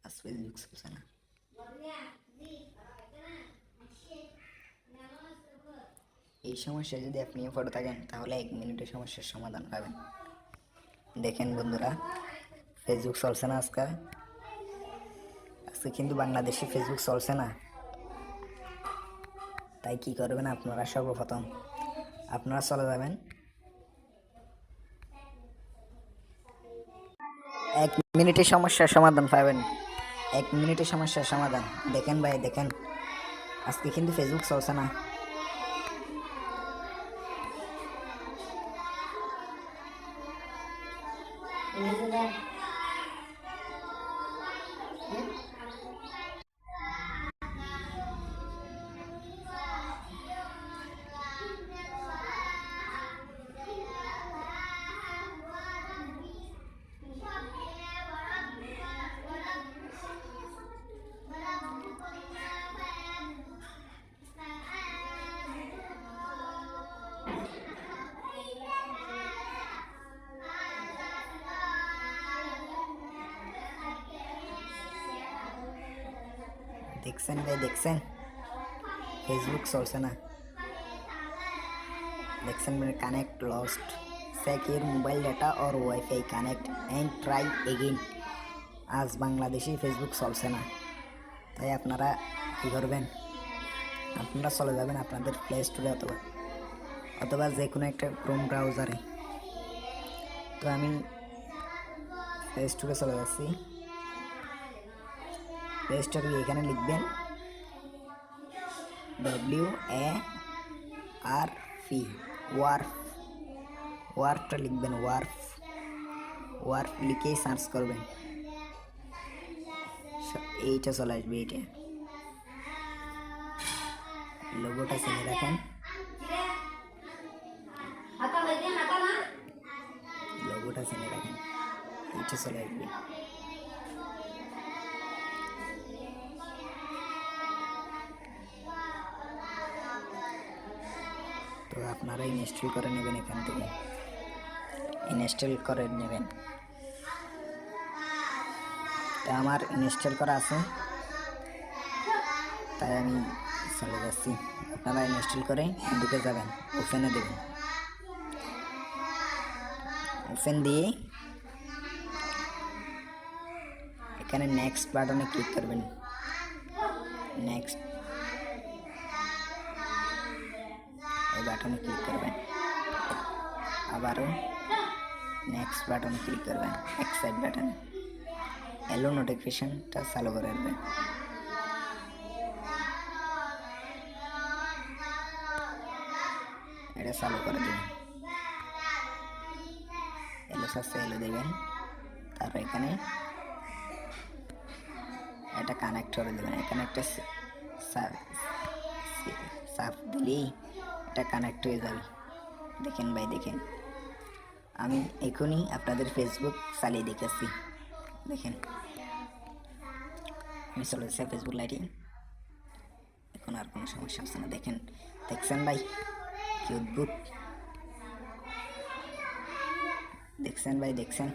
আজ ফেসবুক চলছে না। এই সমস্যা যদি আপনিও পড়ে থাকেন তাহলে 1 মিনিটে সমস্যার সমাধান পাবেন। দেখেন বন্ধুরা, ফেসবুক চলছে না আজকে কিন্তু বাংলাদেশে ফেসবুক চলছে না। তাই কি করবেন আপনারা? সর্বপ্রথম আপনারা চলে যাবেন 1 মিনিটে সমস্যার সমাধান পাবেন। 1 মিনিটে সমস্যার সমাধান। দেখেন ভাই, দেখেন আজকে কিন্তু ফেসবুক চলছে না। দেখছেন ভাই, দেখছেন ফেসবুক চলছে না। দেখছেন মানে connect lost, check your mobile data और WiFi connect and try again. আজ বাংলাদেশে ফেসবুক চলছে না। তাই আপনারা কী করবেন? আপনারা চলে যাবেন আপনাদের প্লে স্টোরে অথবা যে কোনো একটা ক্রোম ব্রাউজারে। তো আমি প্লে স্টোরে চলে যাচ্ছি। প্লে স্টোরে এখানে লিখবেন WARF, ওয়ার্ফটা লিখবেন। ওয়ার্ফ লিখেই সার্চ করবেন, এইটা চলে আসবে। এইটা লোগোটা চিনে রাখেন, লোগোটা চিনে রাখেন, এইটা চলে আসবে। তো আপনারা ইনস্টল করে নেবেন, এখান থেকে ইনস্টল করে নেবেন। তা আমার ইনস্টল করা আছে, তাই আমি চলে যাচ্ছি। আপনারা ইনস্টল করে ঢুকে যাবেন, ওপেনে দেবেন। ওপেন দিয়ে এখানে নেক্সট বাটনে ক্লিক করবেন। নেক্সট এই বাটনে ক্লিক করবেন, আবারও নেক্সট বাটনে ক্লিক করবেন, অ্যাকসেপ্ট বাটনে। এলো নোটিফিকেশনটা চালু করে দেবেন। এটা চালু করে দেবেন। এলো সাথে এলো দেবেন। তারপর এখানে এটা কানেক্ট করে দেবেন। এখানে একটা সাফ দিলেই এটা কানেক্ট হয়ে যাবে। দেখেন ভাই, দেখেন আমি এখনই আপনাদের ফেসবুক চালিয়ে দেখাচ্ছি। দেখেন আমি চলে যাচ্ছি ফেসবুক লাইটিং। এখন আর কোনো সমস্যা হচ্ছে না। দেখেন, দেখছেন ভাই কি অদ্ভুত? দেখছেন ভাই, দেখছেন?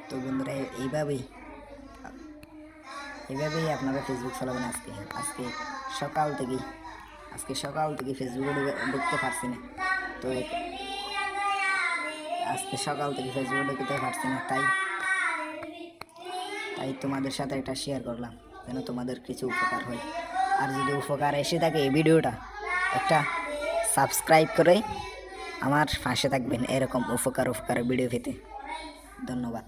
তো বন্ধুরা, এইভাবেই আপনারা ফেসবুক চালাবেন। আজকে সকাল থেকে ফেসবুকে ঢুকতে পারছি না। তো আজকে সকাল থেকে ফেসবুকে ঢুকতে পারছি না, তাই তোমাদের সাথে এটা শেয়ার করলাম, যেন তোমাদের কিছু উপকার হয়। আর যদি উপকার এসে থাকে এই ভিডিওটা, একটা সাবস্ক্রাইব করে আমার পাশে থাকবেন এরকম উপকার ভিডিও পেতে। ধন্যবাদ।